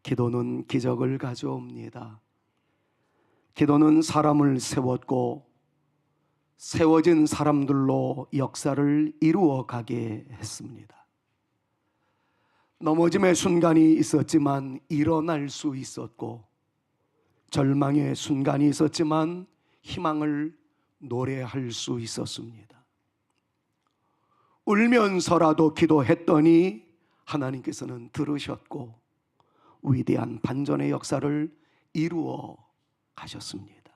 기도는 기적을 가져옵니다. 기도는 사람을 세웠고 세워진 사람들로 역사를 이루어 가게 했습니다. 넘어짐의 순간이 있었지만 일어날 수 있었고, 절망의 순간이 있었지만 희망을 노래할 수 있었습니다. 울면서라도 기도했더니 하나님께서는 들으셨고 위대한 반전의 역사를 이루어 가셨습니다.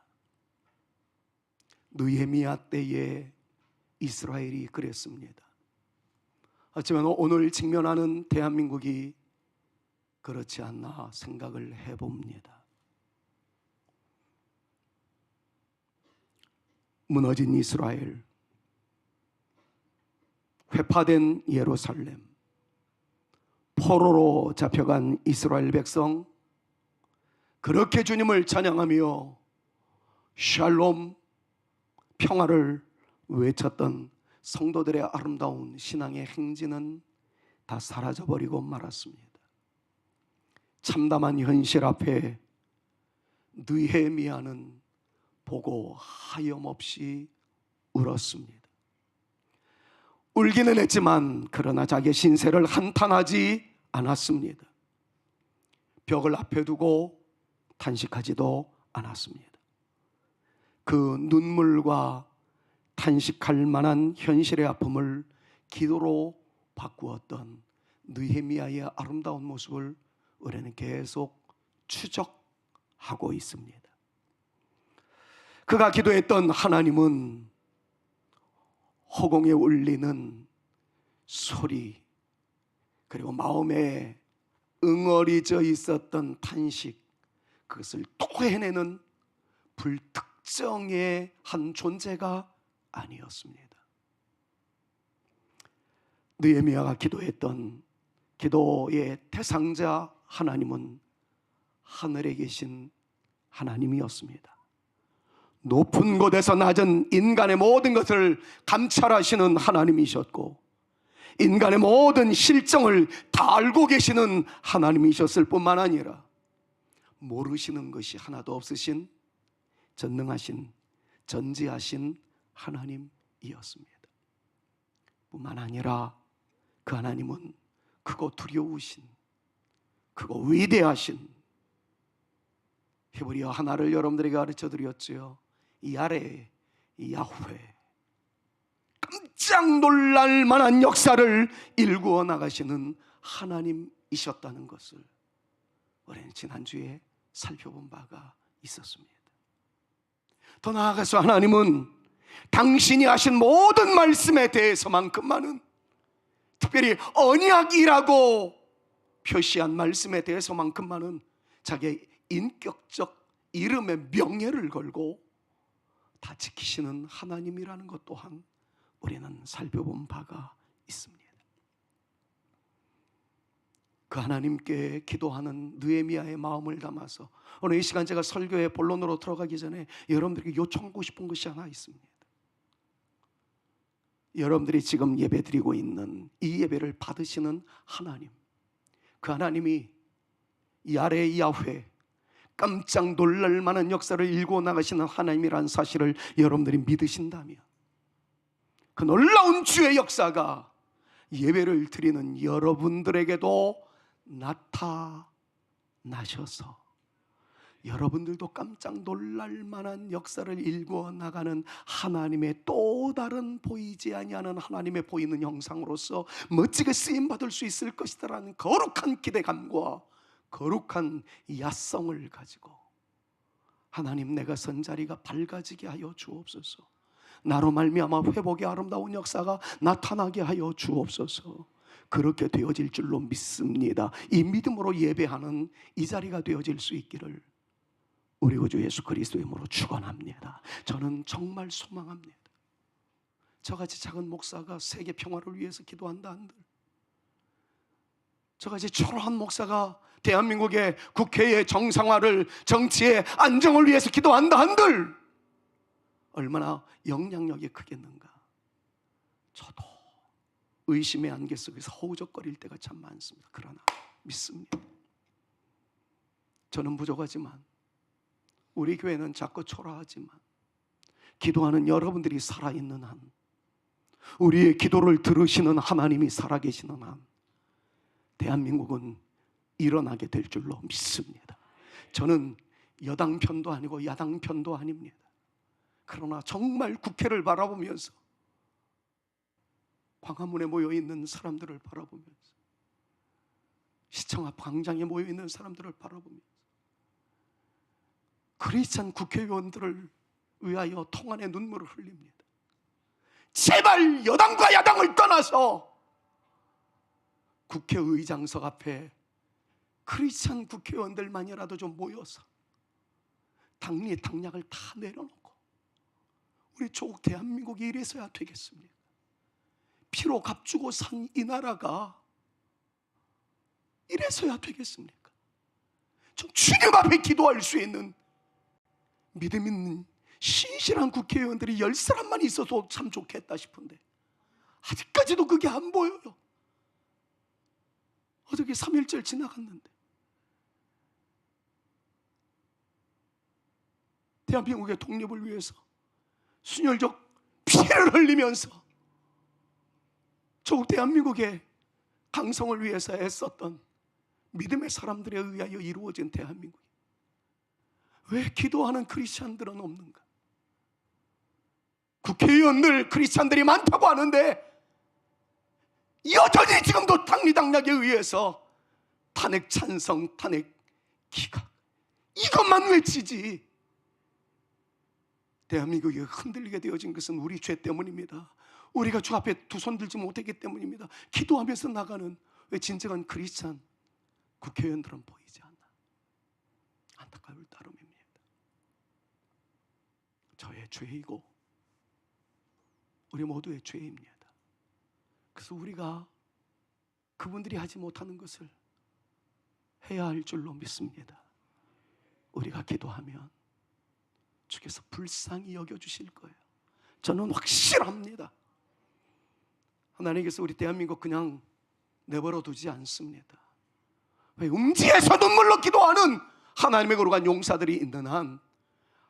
느헤미야 때에 이스라엘이 그랬습니다. 하지만 오늘 직면하는 대한민국이 그렇지 않나 생각을 해봅니다. 무너진 이스라엘, 회파된 예루살렘, 포로로 잡혀간 이스라엘 백성, 그렇게 주님을 찬양하며 샬롬, 평화를 외쳤던 성도들의 아름다운 신앙의 행진은 다 사라져버리고 말았습니다. 참담한 현실 앞에 느헤미야는 보고 하염없이 울었습니다. 울기는 했지만 그러나 자기의 신세를 한탄하지 않았습니다. 벽을 앞에 두고 탄식하지도 않았습니다. 그 눈물과 탄식할 만한 현실의 아픔을 기도로 바꾸었던 느헤미야의 아름다운 모습을 우리는 계속 추적하고 있습니다. 그가 기도했던 하나님은 허공에 울리는 소리, 그리고 마음에 응어리져 있었던 탄식, 그것을 토해내는 불특정의 한 존재가 아니었습니다. 느헤미야가 기도했던 기도의 대상자 하나님은 하늘에 계신 하나님이었습니다. 높은 곳에서 낮은 인간의 모든 것을 감찰하시는 하나님이셨고, 인간의 모든 실정을 다 알고 계시는 하나님이셨을 뿐만 아니라 모르시는 것이 하나도 없으신 전능하신 전지하신 하나님이었습니다. 뿐만 아니라 그 하나님은 크고 두려우신, 크고 위대하신, 히브리어 하나를 여러분들에게 가르쳐 드렸지요. 이 아래 이 야훼, 깜짝 놀랄 만한 역사를 일구어 나가시는 하나님이셨다는 것을 우리는 지난주에 살펴본 바가 있었습니다. 더 나아가서 하나님은 당신이 하신 모든 말씀에 대해서만큼만은, 특별히 언약이라고 표시한 말씀에 대해서만큼만은 자기의 인격적 이름의 명예를 걸고 다 지키시는 하나님이라는 것 또한 우리는 살펴본 바가 있습니다. 그 하나님께 기도하는 느헤미야의 마음을 담아서 오늘 이 시간 제가 설교의 본론으로 들어가기 전에 여러분들에게 요청하고 싶은 것이 하나 있습니다. 여러분들이 지금 예배드리고 있는 이 예배를 받으시는 하나님, 그 하나님이 이 아래의 야훼, 깜짝 놀랄 만한 역사를 일구어 나가시는 하나님이라는 사실을 여러분들이 믿으신다면, 그 놀라운 주의 역사가 예배를 드리는 여러분들에게도 나타나셔서 여러분들도 깜짝 놀랄 만한 역사를 일구어 나가는 하나님의 또 다른 보이지 아니하는 하나님의 보이는 형상으로서 멋지게 쓰임받을 수 있을 것이다라는 거룩한 기대감과 거룩한 야성을 가지고, 하나님, 내가 선 자리가 밝아지게 하여 주옵소서, 나로 말미암아 회복의 아름다운 역사가 나타나게 하여 주옵소서. 그렇게 되어질 줄로 믿습니다. 이 믿음으로 예배하는 이 자리가 되어질 수 있기를 우리 구주 예수 그리스도의 이름으로 축원합니다. 저는 정말 소망합니다. 저같이 작은 목사가 세계 평화를 위해서 기도한다 한들, 저같이 초라한 목사가 대한민국의 국회의 정상화를, 정치의 안정을 위해서 기도한다 한들 얼마나 영향력이 크겠는가. 저도 의심의 안개 속에서 허우적거릴 때가 참 많습니다. 그러나 믿습니다. 저는 부족하지만, 우리 교회는 작고 초라하지만, 기도하는 여러분들이 살아있는 한, 우리의 기도를 들으시는 하나님이 살아계시는 한, 대한민국은 일어나게 될 줄로 믿습니다. 저는 여당 편도 아니고 야당 편도 아닙니다. 그러나 정말 국회를 바라보면서, 광화문에 모여있는 사람들을 바라보면서, 시청 앞 광장에 모여있는 사람들을 바라보면서, 크리스찬 국회의원들을 위하여 통안의 눈물을 흘립니다. 제발 여당과 야당을 떠나서 국회의장석 앞에 크리스찬 국회의원들만이라도 좀 모여서 당리 당략을 다 내려놓고 우리 조국 대한민국이 이래서야 되겠습니까? 피로 값주고 산 이 나라가 이래서야 되겠습니까? 좀 주님 앞에 기도할 수 있는 믿음 있는 신실한 국회의원들이 10사람만 있어도 참 좋겠다 싶은데 아직까지도 그게 안 보여요. 어저께 3.1절 지나갔는데 대한민국의 독립을 위해서 순혈적 피를 흘리면서 조국 대한민국의 강성을 위해서 애썼던 믿음의 사람들에 의하여 이루어진 대한민국, 왜 기도하는 크리스찬들은 없는가? 국회의원들 크리스찬들이 많다고 하는데 여전히 지금도 당리당략에 의해서 탄핵 찬성, 탄핵 기각, 이것만 외치지. 대한민국이 흔들리게 되어진 것은 우리 죄 때문입니다. 우리가 주 앞에 두 손 들지 못했기 때문입니다. 기도하면서 나가는 왜 진정한 크리스찬 국회의원들은 보이지 않나? 안타까울 따름입니다. 저의 죄이고 우리 모두의 죄입니다. 그래서 우리가 그분들이 하지 못하는 것을 해야 할 줄로 믿습니다. 우리가 기도하면 주께서 불쌍히 여겨주실 거예요. 저는 확실합니다. 하나님께서 우리 대한민국 그냥 내버려 두지 않습니다. 왜 음지에서 눈물로 기도하는 하나님의 거룩한 용사들이 있는 한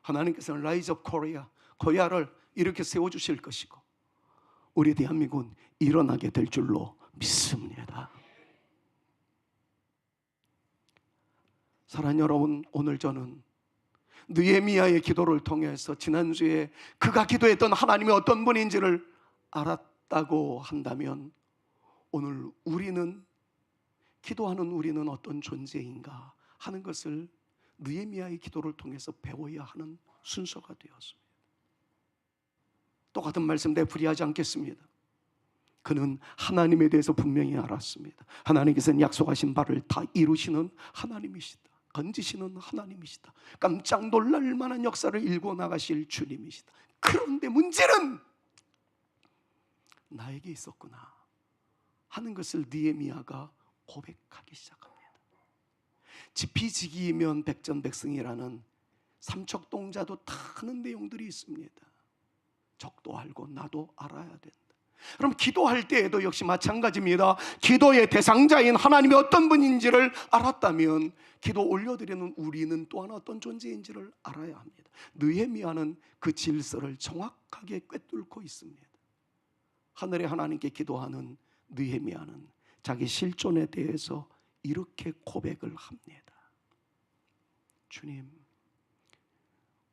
하나님께서는 라이즈 업 코리아, 코리아를 이렇게 세워주실 것이고 우리 대한민국은 일어나게 될 줄로 믿습니다. 사랑하는 여러분, 오늘 저는 느헤미야의 기도를 통해서 지난주에 그가 기도했던 하나님이 어떤 분인지를 알았다고 한다면 오늘 우리는, 기도하는 우리는 어떤 존재인가 하는 것을 느헤미야의 기도를 통해서 배워야 하는 순서가 되었습니다. 똑같은 말씀 되풀이하지 않겠습니다. 그는 하나님에 대해서 분명히 알았습니다. 하나님께서는 약속하신 바를 다 이루시는 하나님이시다. 건지시는 하나님이시다. 깜짝 놀랄 만한 역사를 일궈 나가실 주님이시다. 그런데 문제는 나에게 있었구나 하는 것을 느헤미야가 고백하기 시작합니다. 지피지기이면 백전백승이라는 삼척동자도 다 하는 내용들이 있습니다. 적도 알고 나도 알아야 된다. 그럼 기도할 때에도 역시 마찬가지입니다. 기도의 대상자인 하나님이 어떤 분인지를 알았다면 기도 올려드리는 우리는 또한 어떤 존재인지를 알아야 합니다. 느헤미야는 그 질서를 정확하게 꿰뚫고 있습니다. 하늘의 하나님께 기도하는 느헤미야는 자기 실존에 대해서 이렇게 고백을 합니다. 주님,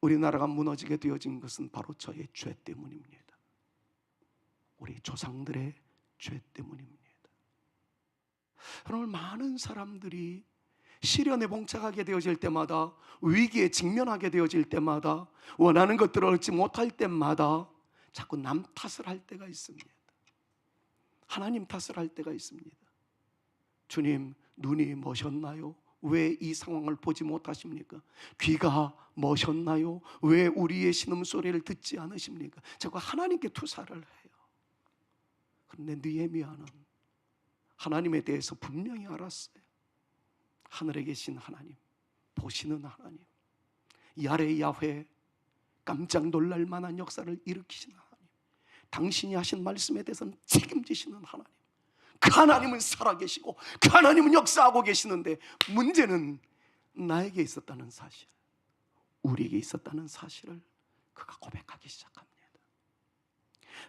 우리나라가 무너지게 되어진 것은 바로 저의 죄 때문입니다. 우리 조상들의 죄 때문입니다. 오늘 많은 사람들이 시련에 봉착하게 되어질 때마다, 위기에 직면하게 되어질 때마다, 원하는 것들을 얻지 못할 때마다 자꾸 남 탓을 할 때가 있습니다. 하나님 탓을 할 때가 있습니다. 주님, 눈이 머셨나요? 왜 이 상황을 보지 못하십니까? 귀가 머셨나요? 왜 우리의 신음소리를 듣지 않으십니까? 자꾸 하나님께 투사를 해요. 그런데 느헤미야는 하나님에 대해서 분명히 알았어요. 하늘에 계신 하나님, 보시는 하나님, 야레 야훼, 깜짝 놀랄 만한 역사를 일으키시는 하나님, 당신이 하신 말씀에 대해서는 책임지시는 하나님, 그 하나님은 살아계시고 그 하나님은 역사하고 계시는데 문제는 나에게 있었다는 사실, 우리에게 있었다는 사실을 그가 고백하기 시작합니다.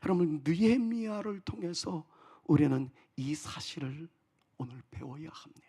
여러분, 느헤미야를 통해서 우리는 이 사실을 오늘 배워야 합니다.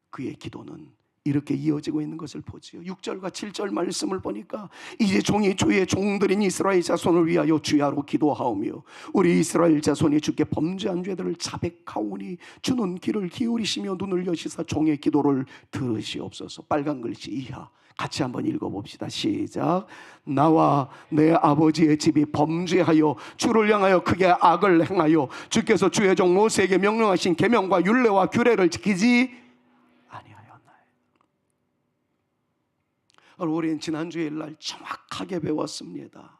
그의 기도는 이렇게 이어지고 있는 것을 보지요. 6절과 7절 말씀을 보니까 이제 종이 주의 종들인 이스라엘 자손을 위하여 주야로 기도하오며 우리 이스라엘 자손이 주께 범죄한 죄들을 자백하오니 주는 귀를 기울이시며 눈을 여시사 종의 기도를 들으시옵소서. 빨간 글씨 이하 같이 한번 읽어봅시다. 시작. 나와 내 아버지의 집이 범죄하여 주를 향하여 크게 악을 행하여 주께서 주의 종 모세에게 명령하신 계명과 율례와 규례를 지키지 우리는 지난 주일날 정확하게 배웠습니다.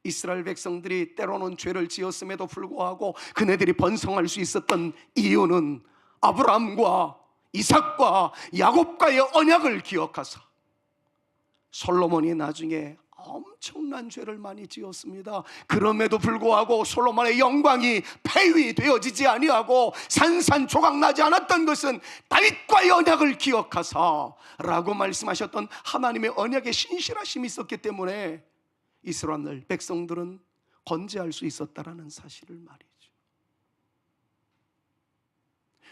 이스라엘 백성들이 때로는 죄를 지었음에도 불구하고 그네들이 번성할 수 있었던 이유는 아브라함과 이삭과 야곱과의 언약을 기억하사 솔로몬이 나중에 엄청난 죄를 많이 지었습니다. 그럼에도 불구하고 솔로몬의 영광이 폐위되어지지 아니하고 산산조각 나지 않았던 것은 다윗과의 언약을 기억하사 라고 말씀하셨던 하나님의 언약의 신실하심이 있었기 때문에 이스라엘 백성들은 건재할 수 있었다라는 사실을 말이죠.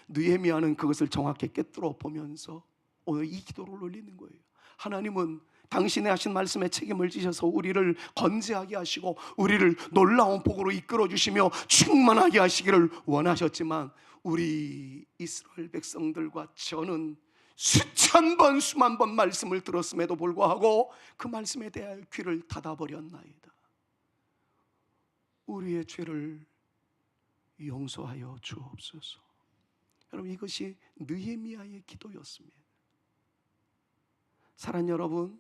느헤미야는 그것을 정확히 꿰뚫어 보면서 오늘 이 기도를 올리는 거예요. 하나님은 당신의 하신 말씀에 책임을 지셔서 우리를 건재하게 하시고 우리를 놀라운 복으로 이끌어 주시며 충만하게 하시기를 원하셨지만 우리 이스라엘 백성들과 저는 수천 번 수만 번 말씀을 들었음에도 불구하고 그 말씀에 대하여 귀를 닫아버렸나이다. 우리의 죄를 용서하여 주옵소서. 여러분, 이것이 느헤미야의 기도였습니다. 사랑하는 여러분,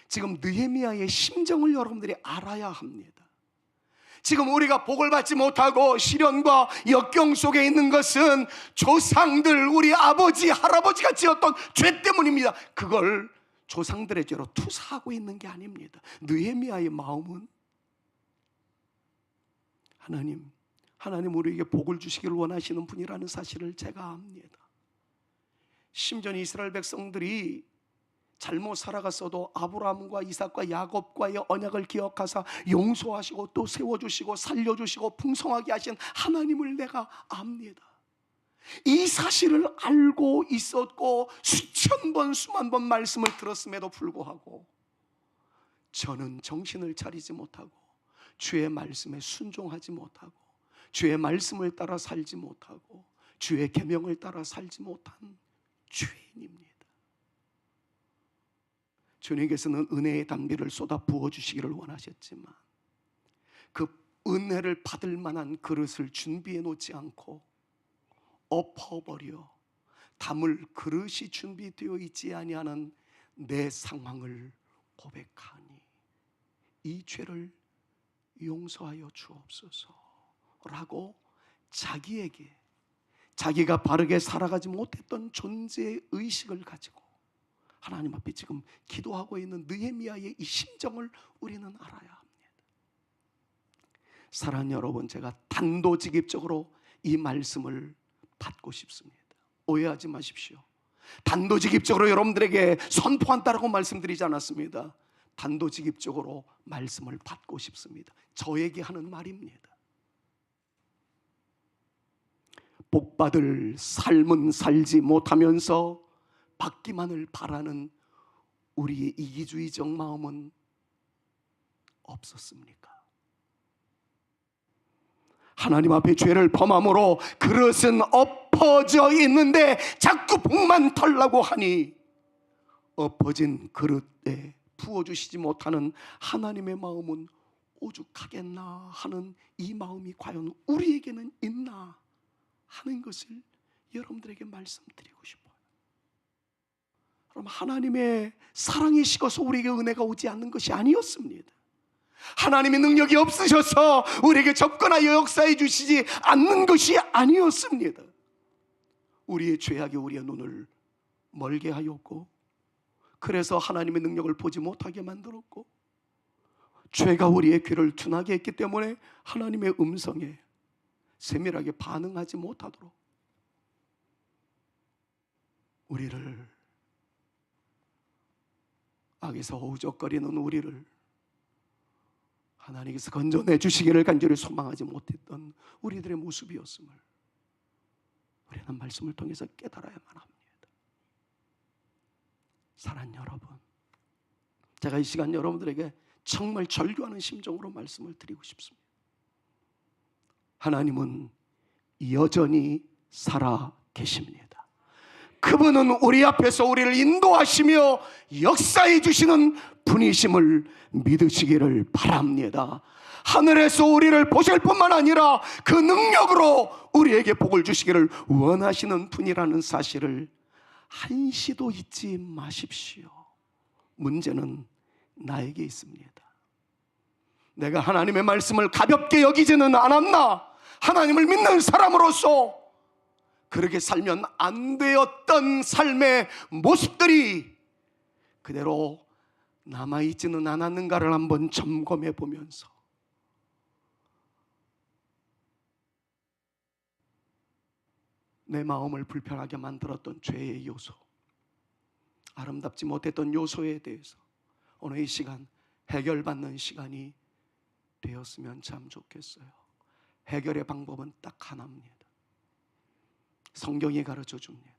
지금 느헤미야의 심정을 여러분들이 알아야 합니다. 지금 우리가 복을 받지 못하고 시련과 역경 속에 있는 것은 조상들, 우리 아버지, 할아버지가 지었던 죄 때문입니다. 그걸 조상들의 죄로 투사하고 있는 게 아닙니다. 느헤미야의 마음은 하나님 우리에게 복을 주시기를 원하시는 분이라는 사실을 제가 압니다. 심지어 이스라엘 백성들이 잘못 살아갔어도 아브라함과 이삭과 야곱과의 언약을 기억하사 용서하시고 또 세워주시고 살려주시고 풍성하게 하신 하나님을 내가 압니다. 이 사실을 알고 있었고 수천 번 수만 번 말씀을 들었음에도 불구하고 저는 정신을 차리지 못하고 주의 말씀에 순종하지 못하고 주의 말씀을 따라 살지 못하고 주의 계명을 따라 살지 못한 죄인입니다. 주님께서는 은혜의 단비를 쏟아 부어주시기를 원하셨지만 그 은혜를 받을 만한 그릇을 준비해 놓지 않고 엎어버려 담을 그릇이 준비되어 있지 아니하는 내 상황을 고백하니 이 죄를 용서하여 주옵소서 라고 자기에게 자기가 바르게 살아가지 못했던 존재의 의식을 가지고 하나님 앞에 지금 기도하고 있는 느헤미야의 이 심정을 우리는 알아야 합니다. 사랑하는 여러분, 제가 단도직입적으로 이 말씀을 받고 싶습니다. 오해하지 마십시오. 단도직입적으로 여러분들에게 선포한다라고 말씀드리지 않았습니다. 단도직입적으로 말씀을 받고 싶습니다. 저에게 하는 말입니다. 복받을 삶은 살지 못하면서 받기만을 바라는 우리의 이기주의적 마음은 없었습니까? 하나님 앞에 죄를 범함으로 그릇은 엎어져 있는데 자꾸 복만 털라고 하니 엎어진 그릇에 부어주시지 못하는 하나님의 마음은 오죽하겠나 하는 이 마음이 과연 우리에게는 있나 하는 것을 여러분들에게 말씀드리고 싶어요. 그럼 하나님의 사랑이 식어서 우리에게 은혜가 오지 않는 것이 아니었습니다. 하나님의 능력이 없으셔서 우리에게 접근하여 역사해 주시지 않는 것이 아니었습니다. 우리의 죄악이 우리의 눈을 멀게 하였고 그래서 하나님의 능력을 보지 못하게 만들었고 죄가 우리의 귀를 둔하게 했기 때문에 하나님의 음성에 세밀하게 반응하지 못하도록 우리를 악에서 허우적거리는 우리를 하나님께서 건져내 주시기를 간절히 소망하지 못했던 우리들의 모습이었음을 우리는 말씀을 통해서 깨달아야만 합니다. 사랑하는 여러분, 제가 이 시간 여러분들에게 정말 절규하는 심정으로 말씀을 드리고 싶습니다. 하나님은 여전히 살아 계십니다. 그분은 우리 앞에서 우리를 인도하시며 역사해 주시는 분이심을 믿으시기를 바랍니다. 하늘에서 우리를 보실 뿐만 아니라 그 능력으로 우리에게 복을 주시기를 원하시는 분이라는 사실을 한시도 잊지 마십시오. 문제는 나에게 있습니다. 내가 하나님의 말씀을 가볍게 여기지는 않았나? 하나님을 믿는 사람으로서 그렇게 살면 안 되었던 삶의 모습들이 그대로 남아있지는 않았는가를 한번 점검해 보면서 내 마음을 불편하게 만들었던 죄의 요소, 아름답지 못했던 요소에 대해서 오늘 이 시간 해결받는 시간이 되었으면 참 좋겠어요. 해결의 방법은 딱 하나입니다. 성경이 가르쳐 줍니다.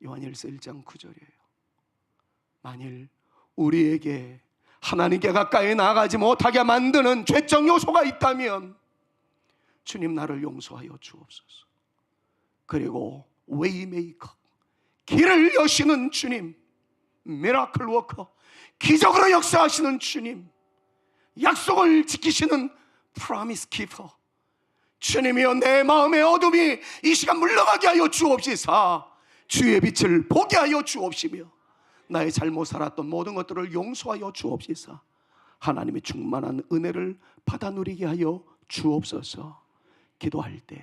요한일서 1장 9절이에요. 만일 우리에게 하나님께 가까이 나아가지 못하게 만드는 죄적 요소가 있다면 주님 나를 용서하여 주옵소서. 그리고 웨이메이커, 길을 여시는 주님, 미라클 워커, 기적으로 역사하시는 주님, 약속을 지키시는 프라미스 키퍼, 주님이여 내 마음의 어둠이 이 시간 물러가게 하여 주옵시사. 주의 빛을 보게 하여 주옵시며 나의 잘못 살았던 모든 것들을 용서하여 주옵시사. 하나님의 충만한 은혜를 받아 누리게 하여 주옵소서. 기도할 때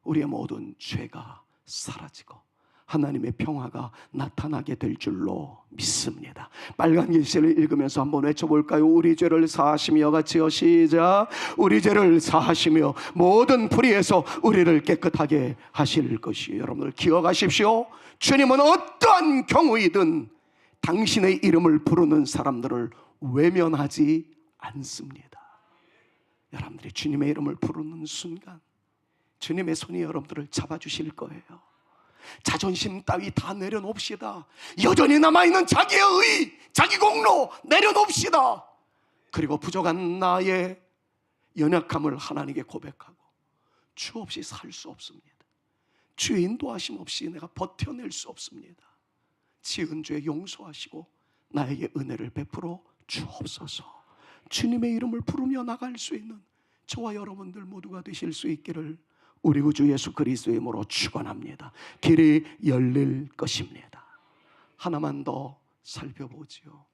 우리의 모든 죄가 사라지고 하나님의 평화가 나타나게 될 줄로 믿습니다. 빨간 글씨를 읽으면서 한번 외쳐볼까요? 우리 죄를 사하시며 같이요. 시작. 우리 죄를 사하시며 모든 불의에서 우리를 깨끗하게 하실 것이요. 여러분들 기억하십시오. 주님은 어떠한 경우이든 당신의 이름을 부르는 사람들을 외면하지 않습니다. 여러분들이 주님의 이름을 부르는 순간 주님의 손이 여러분들을 잡아주실 거예요. 자존심 따위 다 내려놓읍시다. 여전히 남아있는 자기의 의, 자기 공로 내려놓읍시다. 그리고 부족한 나의 연약함을 하나님께 고백하고 주 없이 살 수 없습니다. 주의 인도하심 없이 내가 버텨낼 수 없습니다. 지은 죄 용서하시고 나에게 은혜를 베풀어 주옵소서. 주님의 이름을 부르며 나갈 수 있는 저와 여러분들 모두가 되실 수 있기를 우리 구주 예수 그리스도의 이름으로 축원합니다. 길이 열릴 것입니다. 하나만 더 살펴보지요.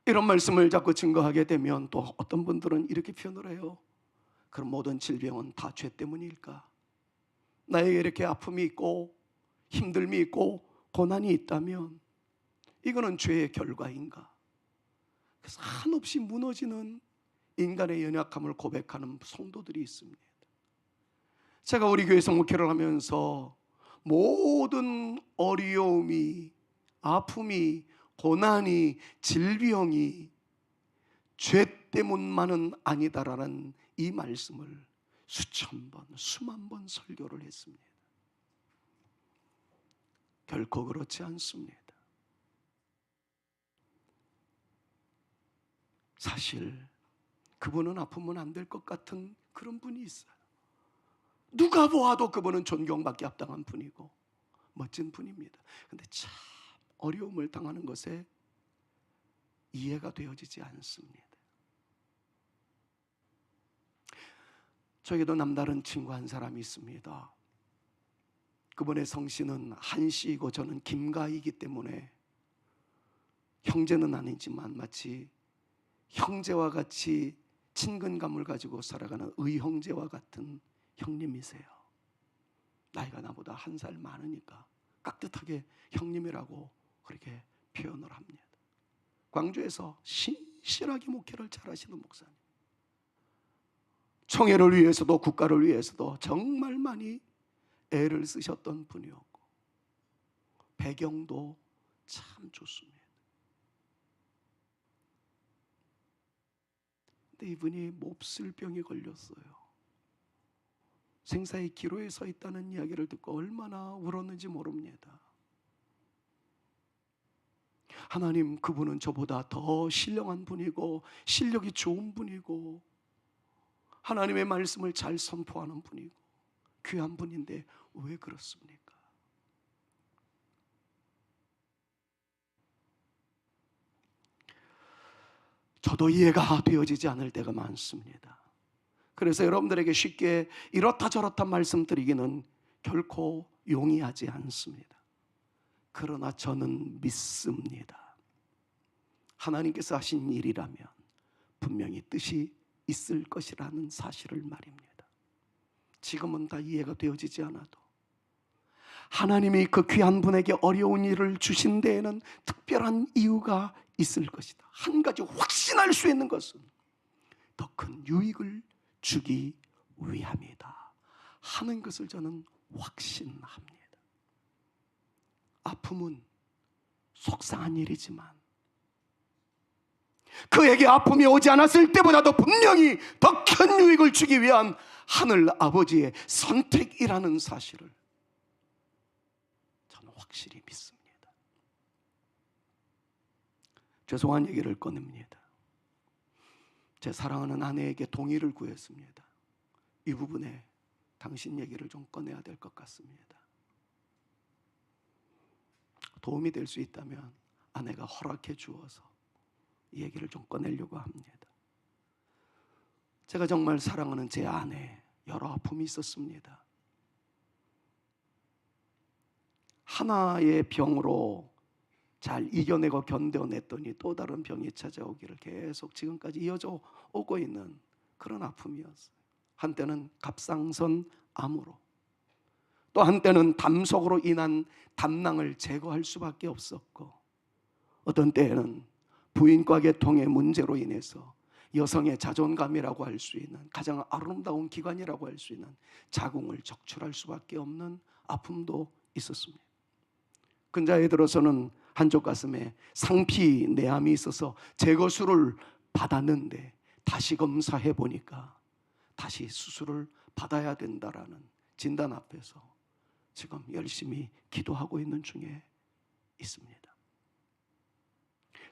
이런 말씀을 자꾸 증거하게 되면 또 어떤 분들은 이렇게 표현을 해요. 그럼 모든 질병은 다 죄 때문일까? 나에게 이렇게 아픔이 있고 힘듦이 있고 고난이 있다면 이거는 죄의 결과인가? 그래서 한없이 무너지는 인간의 연약함을 고백하는 성도들이 있습니다. 제가 우리 교회에서 목회를 하면서 모든 어려움이, 아픔이, 고난이, 질병이 죄 때문만은 아니다라는 이 말씀을 수천 번, 수만 번 설교를 했습니다. 결코 그렇지 않습니다. 사실 그분은 아프면 안 될 것 같은 그런 분이 있어요. 누가 보아도 그분은 존경받기 합당한 분이고 멋진 분입니다. 그런데 참 어려움을 당하는 것에 이해가 되어지지 않습니다. 저에게도 남다른 친구 한 사람이 있습니다. 그분의 성씨는 한씨이고 저는 김가이기 때문에 형제는 아니지만 마치 형제와 같이 친근감을 가지고 살아가는 의형제와 같은 형님이세요. 나이가 나보다 한 살 많으니까 깍듯하게 형님이라고 그렇게 표현을 합니다. 광주에서 신실하게 목회를 잘하시는 목사님, 청해를 위해서도 국가를 위해서도 정말 많이 애를 쓰셨던 분이었고 배경도 참 좋습니다. 근데 이분이 몹쓸 병에 걸렸어요. 생사의 기로에 서 있다는 이야기를 듣고 얼마나 울었는지 모릅니다. 하나님, 그분은 저보다 더 신령한 분이고 실력이 좋은 분이고 하나님의 말씀을 잘 선포하는 분이고 귀한 분인데 왜 그렇습니까? 저도 이해가 되어지지 않을 때가 많습니다. 그래서 여러분들에게 쉽게 이렇다 저렇다 말씀드리기는 결코 용이하지 않습니다. 그러나 저는 믿습니다. 하나님께서 하신 일이라면 분명히 뜻이 있을 것이라는 사실을 말입니다. 지금은 다 이해가 되어지지 않아도 하나님이 그 귀한 분에게 어려운 일을 주신 데에는 특별한 이유가 있을 것이다. 한 가지 확신할 수 있는 것은 더 큰 유익을 주기 위함이다 하는 것을 저는 확신합니다. 아픔은 속상한 일이지만 그에게 아픔이 오지 않았을 때보다도 분명히 더 큰 유익을 주기 위한 하늘 아버지의 선택이라는 사실을 저는 확실히 믿습니다. 죄송한 얘기를 꺼냅니다. 제 사랑하는 아내에게 동의를 구했습니다. 이 부분에 당신 얘기를 좀 꺼내야 될 것 같습니다. 도움이 될 수 있다면 아내가 허락해 주어서 이 얘기를 좀 꺼내려고 합니다. 제가 정말 사랑하는 제 아내, 여러 아픔이 있었습니다. 하나의 병으로 잘 이겨내고 견뎌냈더니 또 다른 병이 찾아오기를 계속 지금까지 이어져 오고 있는 그런 아픔이었어요. 한때는 갑상선 암으로, 또 한때는 담속으로 인한 담낭을 제거할 수밖에 없었고, 어떤 때에는 부인과 계통의 문제로 인해서 여성의 자존감이라고 할 수 있는 가장 아름다운 기관이라고 할 수 있는 자궁을 적출할 수밖에 없는 아픔도 있었습니다. 근자에 들어서는 한쪽 가슴에 상피내암이 있어서 제거술을 받았는데 다시 검사해 보니까 다시 수술을 받아야 된다라는 진단 앞에서 지금 열심히 기도하고 있는 중에 있습니다.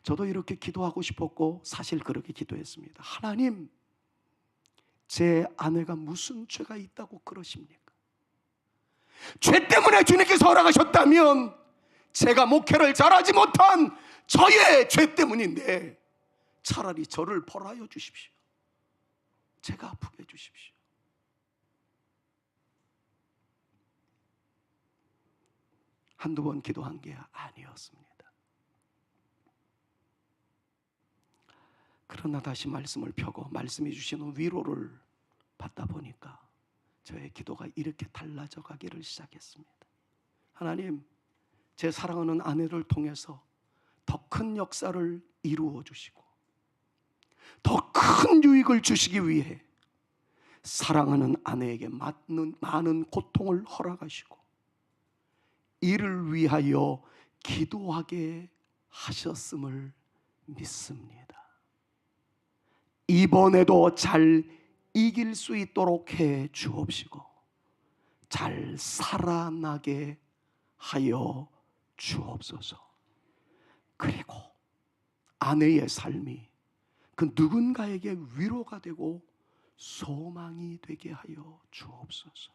저도 이렇게 기도하고 싶었고 사실 그렇게 기도했습니다. 하나님, 제 아내가 무슨 죄가 있다고 그러십니까? 죄 때문에 주님께서 허락하셨다면 제가 목회를 잘하지 못한 저의 죄 때문인데 차라리 저를 벌하여 주십시오. 제가 아프게 해주십시오. 한두 번 기도한 게 아니었습니다. 그러나 다시 말씀을 펴고 말씀해 주시는 위로를 받다 보니까 저의 기도가 이렇게 달라져 가기를 시작했습니다. 하나님, 제 사랑하는 아내를 통해서 더 큰 역사를 이루어 주시고 더 큰 유익을 주시기 위해 사랑하는 아내에게 많은 고통을 허락하시고 이를 위하여 기도하게 하셨음을 믿습니다. 이번에도 잘 이길 수 있도록 해 주옵시고 잘 살아나게 하여 주옵소서. 그리고 아내의 삶이 그 누군가에게 위로가 되고 소망이 되게 하여 주옵소서.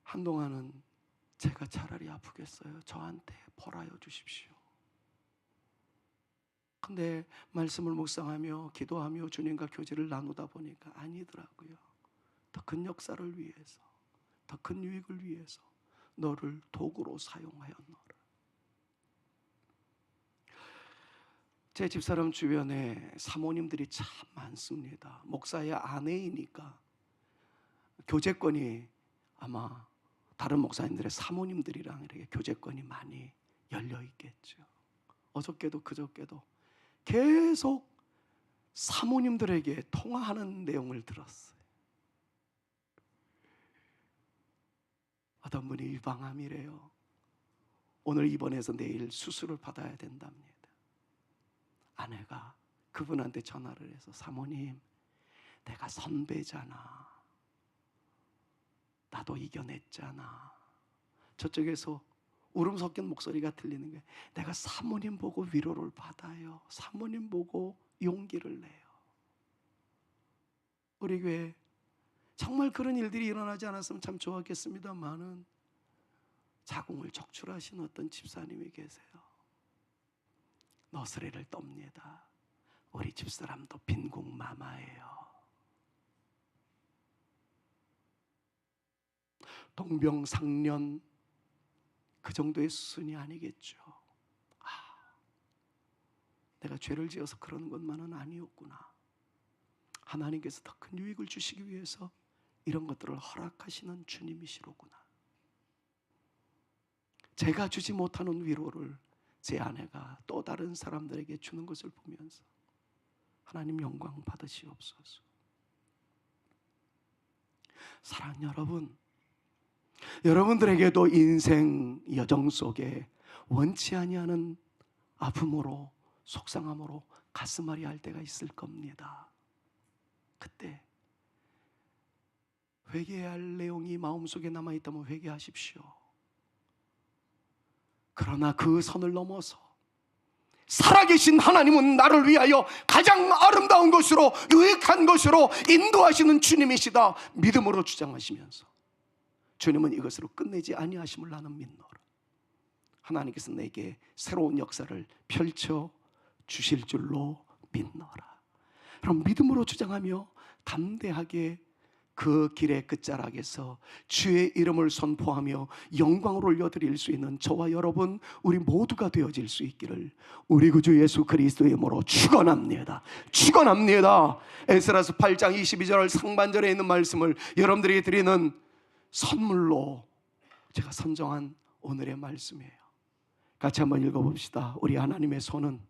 한동안은 제가 차라리 아프겠어요. 저한테 벌하여 주십시오. 근데 말씀을 묵상하며 기도하며 주님과 교제를 나누다 보니까 아니더라고요. 더 큰 역사를 위해서, 더 큰 유익을 위해서 너를 도구로 사용하였노라. 제 집사람 주변에 사모님들이 참 많습니다. 목사의 아내이니까 교제권이 아마 다른 목사님들의 사모님들이랑 이렇게 교제권이 많이 열려 있겠죠. 어저께도 그저께도 계속 사모님들에게 통화하는 내용을 들었어요. 어떤 분이 유방암이래요. 오늘 입원해서 내일 수술을 받아야 된답니다. 아내가 그분한테 전화를 해서 사모님, 내가 선배잖아. 나도 이겨냈잖아. 저쪽에서 울음 섞인 목소리가 들리는 거예요. 내가 사모님 보고 위로를 받아요. 사모님 보고 용기를 내요. 우리 교회 정말 그런 일들이 일어나지 않았으면 참 좋았겠습니다만은 자궁을 적출하신 어떤 집사님이 계세요. 너스레를 떱니다. 우리 집사람도 빈궁마마예요. 동병상련 그 정도의 수준이 아니겠죠. 내가 죄를 지어서 그러는 것만은 아니었구나. 하나님께서 더 큰 유익을 주시기 위해서 이런 것들을 허락하시는 주님이시로구나. 제가 주지 못하는 위로를 제 아내가 또 다른 사람들에게 주는 것을 보면서 하나님 영광 받으시옵소서. 사랑하는 여러분, 여러분들에게도 인생 여정 속에 원치 아니하는 아픔으로 속상함으로 가슴앓이 할 때가 있을 겁니다. 그때 회개해야 할 내용이 마음속에 남아있다면 회개하십시오. 그러나 그 선을 넘어서 살아계신 하나님은 나를 위하여 가장 아름다운 것으로 유익한 것으로 인도하시는 주님이시다 믿음으로 주장하시면서 주님은 이것으로 끝내지 아니하심을 나는 믿노라. 하나님께서 내게 새로운 역사를 펼쳐 주실 줄로 믿노라. 그럼 믿음으로 주장하며 담대하게 그 길의 끝자락에서 주의 이름을 선포하며 영광을 올려드릴 수 있는 저와 여러분 우리 모두가 되어질 수 있기를 우리 구주 예수 그리스도의 이름으로 축원합니다. 축원합니다. 에스라서 8장 22절 상반절에 있는 말씀을 여러분들에게 드리는 선물로 제가 선정한 오늘의 말씀이에요. 같이 한번 읽어봅시다. 우리 하나님의 손은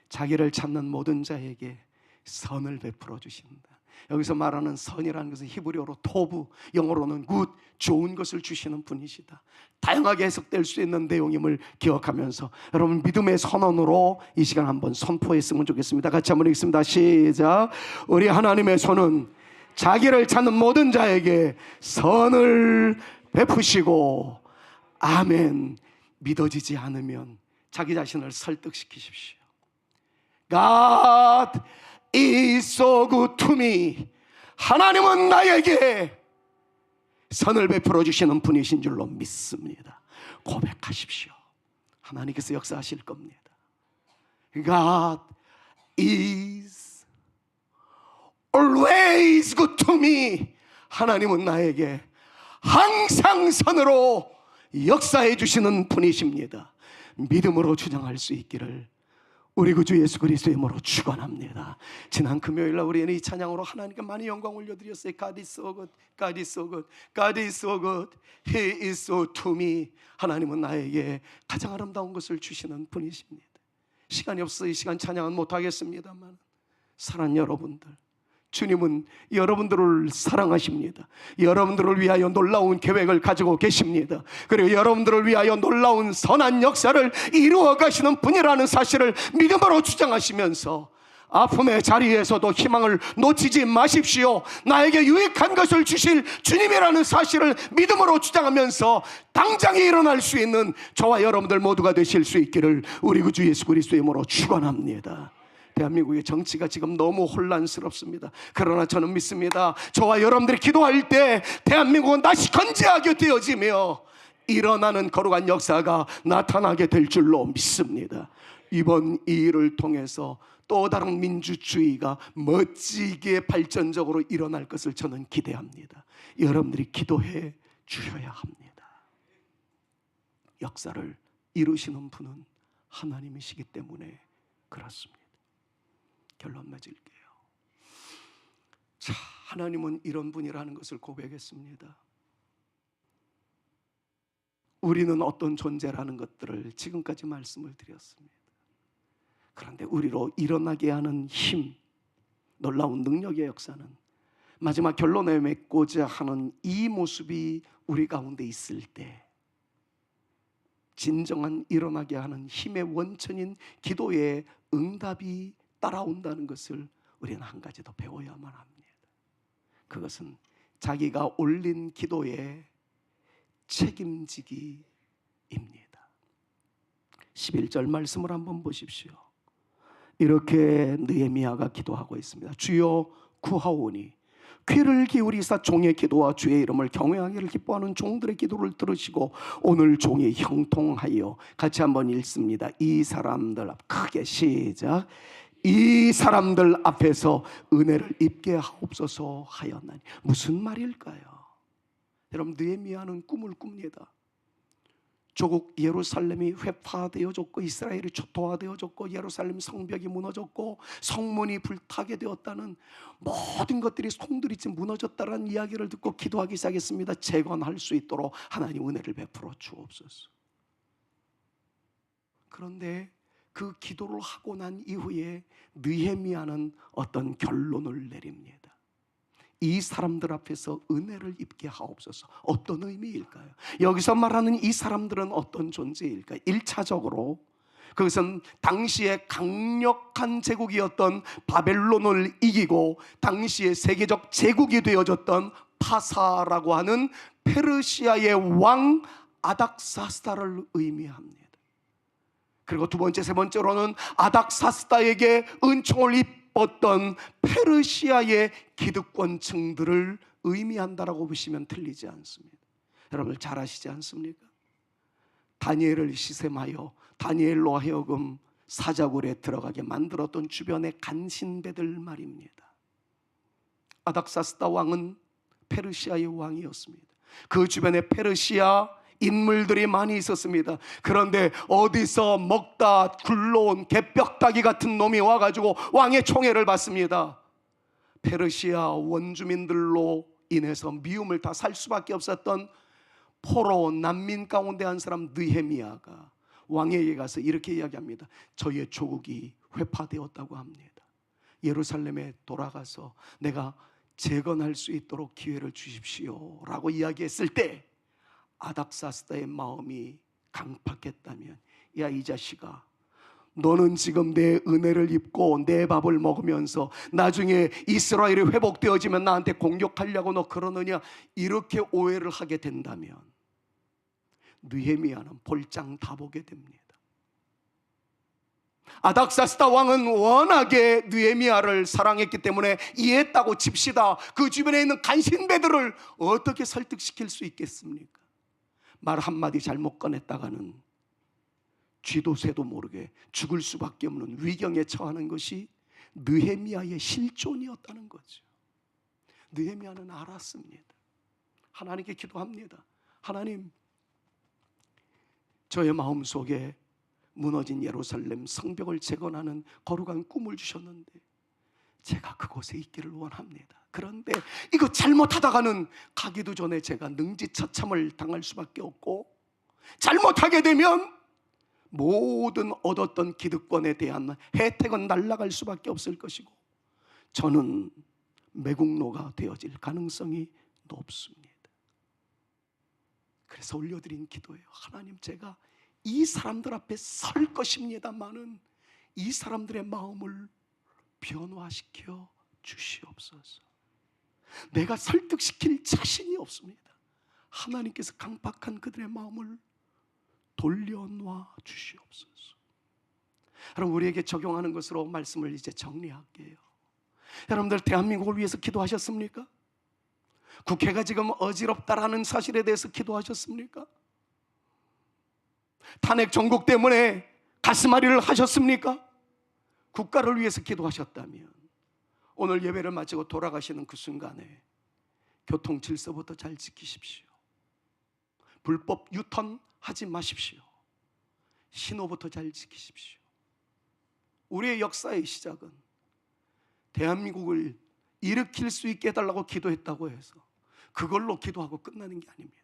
자기를 찾는 모든 자에게 선을 베풀어 주신다. 여기서 말하는 선이라는 것은 히브리어로 토부, 영어로는 굿, 좋은 것을 주시는 분이시다. 다양하게 해석될 수 있는 내용임을 기억하면서 여러분 믿음의 선언으로 이 시간 한번 선포했으면 좋겠습니다. 같이 한번 읽습니다. 시작. 우리 하나님의 손은 자기를 찾는 모든 자에게 선을 베푸시고 아멘. 믿어지지 않으면 자기 자신을 설득시키십시오. God is so good to me. 하나님은 나에게 선을 베풀어 주시는 분이신 줄로 믿습니다. 고백하십시오. 하나님께서 역사하실 겁니다. God is always good to me. 하나님은 나에게 항상 선으로 역사해 주시는 분이십니다. 믿음으로 주장할 수 있기를 우리 구주 예수 그리스도의 이름으로 축원합니다. 지난 금요일날 우리는 이 찬양으로 하나님께 많이 영광 올려드렸어요. God is so good, God is so good, God is so good, He is so to me. 하나님은 나에게 가장 아름다운 것을 주시는 분이십니다. 시간이 없어서 이 시간 찬양은 못하겠습니다만 사랑하는 여러분들, 주님은 여러분들을 사랑하십니다. 여러분들을 위하여 놀라운 계획을 가지고 계십니다. 그리고 여러분들을 위하여 놀라운 선한 역사를 이루어 가시는 분이라는 사실을 믿음으로 주장하시면서 아픔의 자리에서도 희망을 놓치지 마십시오. 나에게 유익한 것을 주실 주님이라는 사실을 믿음으로 주장하면서 당장에 일어날 수 있는 저와 여러분들 모두가 되실 수 있기를 우리 구주 예수 그리스도의 이름으로 축원합니다. 대한민국의 정치가 지금 너무 혼란스럽습니다. 그러나 저는 믿습니다. 저와 여러분들이 기도할 때 대한민국은 다시 건재하게 되어지며 일어나는 거룩한 역사가 나타나게 될 줄로 믿습니다. 이번 이 일을 통해서 또 다른 민주주의가 멋지게 발전적으로 일어날 것을 저는 기대합니다. 여러분들이 기도해 주셔야 합니다. 역사를 이루시는 분은 하나님이시기 때문에 그렇습니다. 결론 맺을게요. 자, 하나님은 이런 분이라는 것을 고백했습니다. 우리는 어떤 존재라는 것들을 지금까지 말씀을 드렸습니다. 그런데 우리로 일어나게 하는 힘, 놀라운 능력의 역사는 마지막 결론에 맺고자 하는 이 모습이 우리 가운데 있을 때 진정한 일어나게 하는 힘의 원천인 기도의 응답이 따라온다는 것을 우리는 한 가지 더 배워야만 합니다. 그것은 자기가 올린 기도의 책임지기입니다. 11절 말씀을 한번 보십시오. 이렇게 느헤미야가 기도하고 있습니다. 주여 구하오니 귀를 기울이사 종의 기도와 주의 이름을 경외하기를 기뻐하는 종들의 기도를 들으시고 오늘 종이 형통하여, 같이 한번 읽습니다. 이 사람들 앞, 크게 시작. 이 사람들 앞에서 은혜를 입게 하옵소서 하였나니. 무슨 말일까요? 여러분, 느헤미야는 꿈을 꿉니다. 조국 예루살렘이 회파되어졌고 이스라엘이 초토화되어졌고 예루살렘 성벽이 무너졌고 성문이 불타게 되었다는, 모든 것들이 송두리째 무너졌다는 이야기를 듣고 기도하기 시작했습니다. 재건할 수 있도록 하나님 은혜를 베풀어 주옵소서. 그런데 그 기도를 하고 난 이후에 느헤미야는 어떤 결론을 내립니다. 이 사람들 앞에서 은혜를 입게 하옵소서. 어떤 의미일까요? 여기서 말하는 이 사람들은 어떤 존재일까요? 1차적으로 그것은 당시의 강력한 제국이었던 바벨론을 이기고 당시의 세계적 제국이 되어졌던 파사라고 하는 페르시아의 왕 아닥사스다를 의미합니다. 그리고 두 번째, 세 번째로는 아닥사스다에게 은총을 입었던 페르시아의 기득권층들을 의미한다라고 보시면 틀리지 않습니다. 여러분 잘 아시지 않습니까? 다니엘을 시샘하여 다니엘로 하여금 사자굴에 들어가게 만들었던 주변의 간신배들 말입니다. 아닥사스다 왕은 페르시아의 왕이었습니다. 그 주변에 페르시아 인물들이 많이 있었습니다. 그런데 어디서 먹다 굴러온 개벽다기 같은 놈이 와가지고 왕의 총애를 받습니다. 페르시아 원주민들로 인해서 미움을 다 살 수밖에 없었던 포로 난민 가운데 한 사람 느헤미야가 왕에게 가서 이렇게 이야기합니다. 저의 조국이 회파되었다고 합니다. 예루살렘에 돌아가서 내가 재건할 수 있도록 기회를 주십시오 라고 이야기했을 때 아닥사스다의 마음이 강팍했다면, 야 이 자식아, 너는 지금 내 은혜를 입고 내 밥을 먹으면서 나중에 이스라엘이 회복되어지면 나한테 공격하려고 너 그러느냐, 이렇게 오해를 하게 된다면 느헤미야는 볼장 다 보게 됩니다. 아닥사스다 왕은 워낙에 느헤미야를 사랑했기 때문에 이해했다고 칩시다. 그 주변에 있는 간신배들을 어떻게 설득시킬 수 있겠습니까? 말 한마디 잘못 꺼냈다가는 쥐도 새도 모르게 죽을 수밖에 없는 위경에 처하는 것이 느헤미야의 실존이었다는 거죠. 느헤미야는 알았습니다. 하나님께 기도합니다. 하나님, 저의 마음속에 무너진 예루살렘 성벽을 재건하는 거룩한 꿈을 주셨는데 제가 그곳에 있기를 원합니다. 그런데 이거 잘못하다가는 가기도 전에 제가 능지처참을 당할 수밖에 없고, 잘못하게 되면 모든 얻었던 기득권에 대한 혜택은 날아갈 수밖에 없을 것이고 저는 매국노가 되어질 가능성이 높습니다. 그래서 올려드린 기도예요. 하나님, 제가 이 사람들 앞에 설 것입니다마는 이 사람들의 마음을 변화시켜 주시옵소서. 내가 설득시킬 자신이 없습니다. 하나님께서 강박한 그들의 마음을 돌려놔 주시옵소서. 여러분, 우리에게 적용하는 것으로 말씀을 이제 정리할게요. 여러분들 대한민국을 위해서 기도하셨습니까? 국회가 지금 어지럽다라는 사실에 대해서 기도하셨습니까? 탄핵 정국 때문에 가슴앓이를 하셨습니까? 국가를 위해서 기도하셨다면 오늘 예배를 마치고 돌아가시는 그 순간에 교통 질서부터 잘 지키십시오. 불법 유턴 하지 마십시오. 신호부터 잘 지키십시오. 우리의 역사의 시작은 대한민국을 일으킬 수 있게 해달라고 기도했다고 해서 그걸로 기도하고 끝나는 게 아닙니다.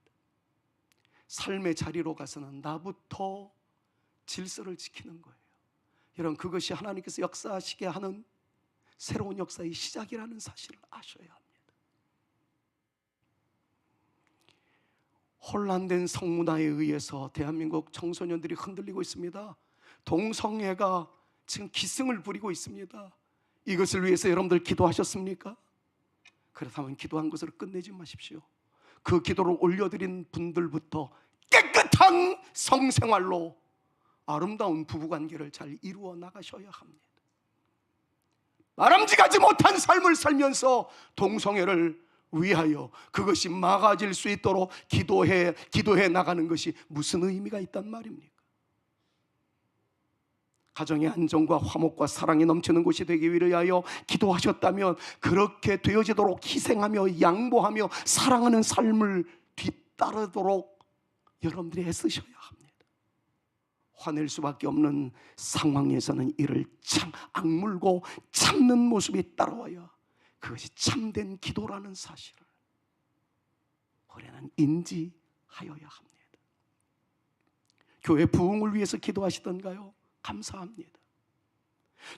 삶의 자리로 가서는 나부터 질서를 지키는 거예요. 여러분, 그것이 하나님께서 역사하시게 하는 새로운 역사의 시작이라는 사실을 아셔야 합니다. 혼란된 성문화에 의해서 대한민국 청소년들이 흔들리고 있습니다. 동성애가 지금 기승을 부리고 있습니다. 이것을 위해서 여러분들 기도하셨습니까? 그렇다면 기도한 것으로 끝내지 마십시오. 그 기도를 올려드린 분들부터 깨끗한 성생활로 아름다운 부부관계를 잘 이루어 나가셔야 합니다. 바람직하지 못한 삶을 살면서 동성애를 위하여 그것이 막아질 수 있도록 기도해 나가는 것이 무슨 의미가 있단 말입니까? 가정의 안정과 화목과 사랑이 넘치는 곳이 되기 위하여 기도하셨다면 그렇게 되어지도록 희생하며 양보하며 사랑하는 삶을 뒤따르도록 여러분들이 애쓰셔야 합니다. 화낼 수밖에 없는 상황에서는 이를 악물고 참는 모습이 따라와야 그것이 참된 기도라는 사실을 우리는 인지하여야 합니다. 교회 부흥을 위해서 기도하시던가요? 감사합니다.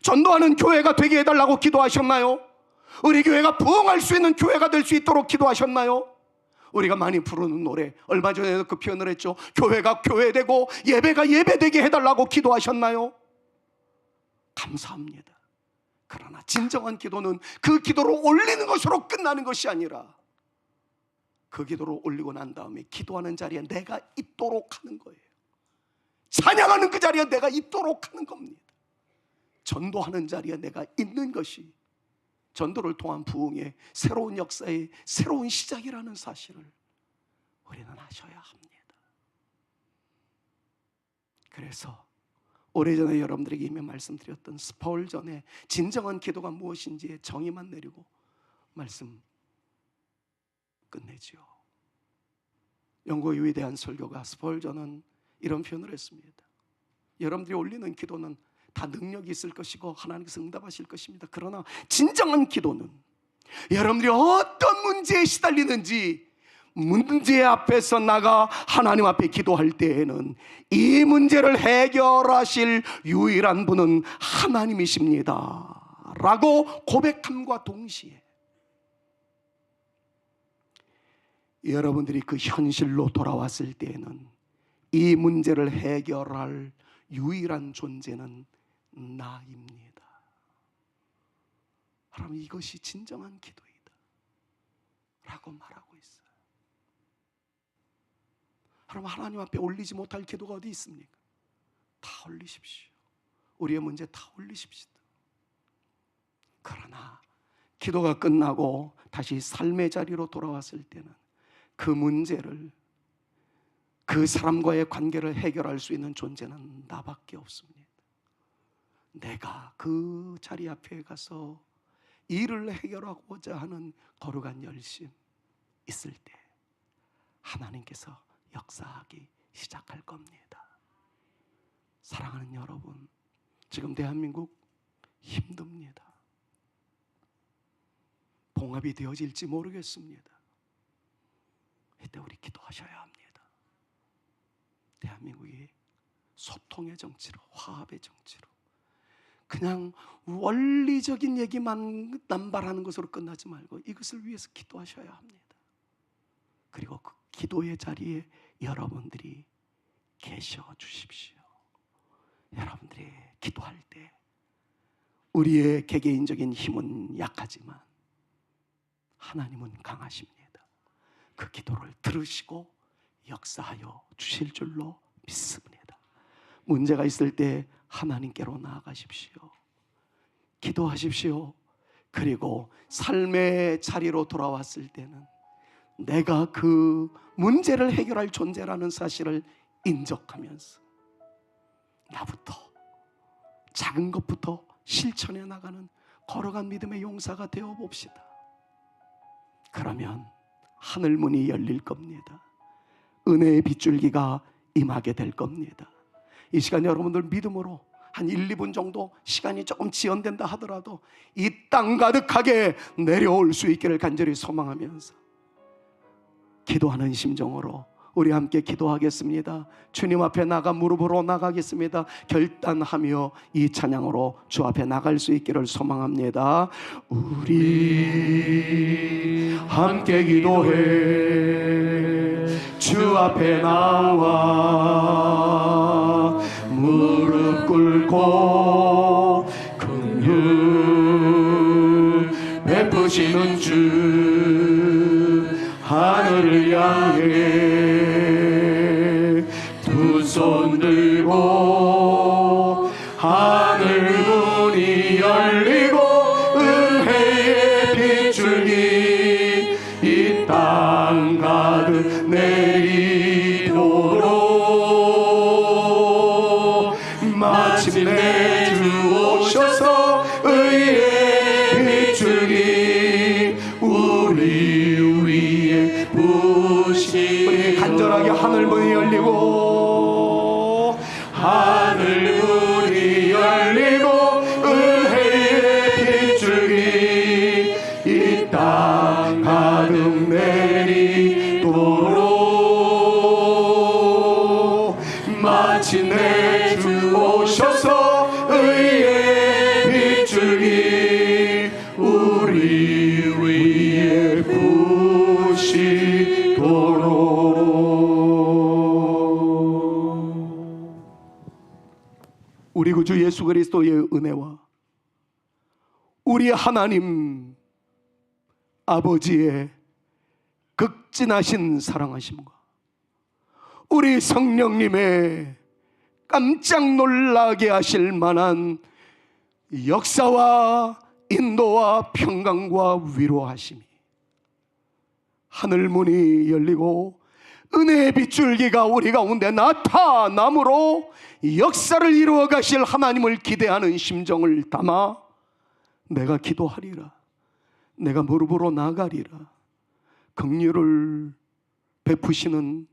전도하는 교회가 되게 해달라고 기도하셨나요? 우리 교회가 부흥할 수 있는 교회가 될 수 있도록 기도하셨나요? 우리가 많이 부르는 노래, 얼마 전에도 그 표현을 했죠. 교회가 교회되고 예배가 예배되게 해달라고 기도하셨나요? 감사합니다. 그러나 진정한 기도는 그 기도를 올리는 것으로 끝나는 것이 아니라 그 기도를 올리고 난 다음에 기도하는 자리에 내가 있도록 하는 거예요. 찬양하는 그 자리에 내가 있도록 하는 겁니다. 전도하는 자리에 내가 있는 것이 전도를 통한 부흥의 새로운 역사의 새로운 시작이라는 사실을 우리는 아셔야 합니다. 그래서 오래전에 여러분들에게 이미 말씀드렸던 스펄전의 진정한 기도가 무엇인지에 정의만 내리고 말씀 끝내지요. 영국의 위대한 설교가 스펄전은 이런 표현을 했습니다. 여러분들이 올리는 기도는 다 능력이 있을 것이고 하나님께서 응답하실 것입니다. 그러나 진정한 기도는 여러분들이 어떤 문제에 시달리는지 문제 앞에서 나가 하나님 앞에 기도할 때에는 이 문제를 해결하실 유일한 분은 하나님이십니다 라고 고백함과 동시에 여러분들이 그 현실로 돌아왔을 때에는 이 문제를 해결할 유일한 존재는 나입니다. 그럼 이것이 진정한 기도이다 라고 말하고 있어요. 그럼 하나님 앞에 올리지 못할 기도가 어디 있습니까? 다 올리십시오. 우리의 문제 다 올리십시오. 그러나 기도가 끝나고 다시 삶의 자리로 돌아왔을 때는 그 문제를 그 사람과의 관계를 해결할 수 있는 존재는 나밖에 없습니다. 내가 그 자리 앞에 가서 일을 해결하고자 하는 거룩한 열심 있을 때 하나님께서 역사하기 시작할 겁니다. 사랑하는 여러분, 지금 대한민국 힘듭니다. 봉합이 되어질지 모르겠습니다. 이때 우리 기도하셔야 합니다. 대한민국이 소통의 정치로, 화합의 정치로 그냥 원리적인 얘기만 남발하는 것으로 끝나지 말고 이것을 위해서 기도하셔야 합니다. 그리고 그 기도의 자리에 여러분들이 계셔 주십시오. 여러분들이 기도할 때 우리의 개개인적인 힘은 약하지만 하나님은 강하십니다. 그 기도를 들으시고 역사하여 주실 줄로 믿습니다. 문제가 있을 때 하나님께로 나아가십시오. 기도하십시오. 그리고 삶의 자리로 돌아왔을 때는 내가 그 문제를 해결할 존재라는 사실을 인정하면서 나부터 작은 것부터 실천해 나가는 걸어간 믿음의 용사가 되어 봅시다. 그러면 하늘 문이 열릴 겁니다. 은혜의 빗줄기가 임하게 될 겁니다. 이 시간 여러분들 믿음으로 한 1, 2분 정도 시간이 조금 지연된다 하더라도 이 땅 가득하게 내려올 수 있기를 간절히 소망하면서 기도하는 심정으로 우리 함께 기도하겠습니다. 주님 앞에 나가 무릎으로 나가겠습니다. 결단하며 이 찬양으로 주 앞에 나갈 수 있기를 소망합니다. 우리 함께 기도해 주 앞에 나와 무릎 꿇고 긍휼 베푸시는 주 하늘을 향해 두 손 들고 하늘 문이 열리고 은혜의 빗줄기 이 땅 가득 내리도록 마침내 주 오셔서 의의 빗줄기 우리 위에 부시 우리 간절하게 하늘 문이 열리고 하늘 문이 열리고 은혜의 빗줄기 이 땅 가득 내리도록 마침내 주 오셔서 의의 빗줄기 우리 위에 부시도록. 우리 구주 예수 그리스도의 은혜와 우리 하나님 아버지의 극진하신 사랑하심과 우리 성령님의 깜짝 놀라게 하실 만한 역사와 인도와 평강과 위로하심이 하늘문이 열리고 은혜의 빗줄기가 우리 가운데 나타남으로 역사를 이루어 가실 하나님을 기대하는 심정을 담아 내가 기도하리라, 내가 무릎으로 나가리라, 긍휼을 베푸시는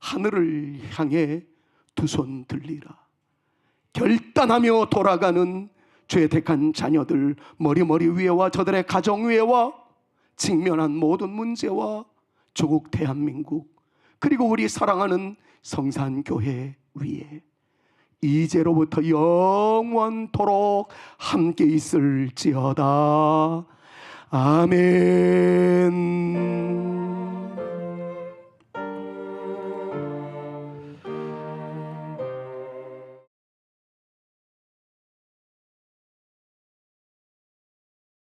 하늘을 향해 두 손 들리라. 결단하며 돌아가는 죄 택한 자녀들 머리 위에와 저들의 가정 위에와 직면한 모든 문제와 조국 대한민국 그리고 우리 사랑하는 성산교회 위에 이제로부터 영원토록 함께 있을지어다. 아멘.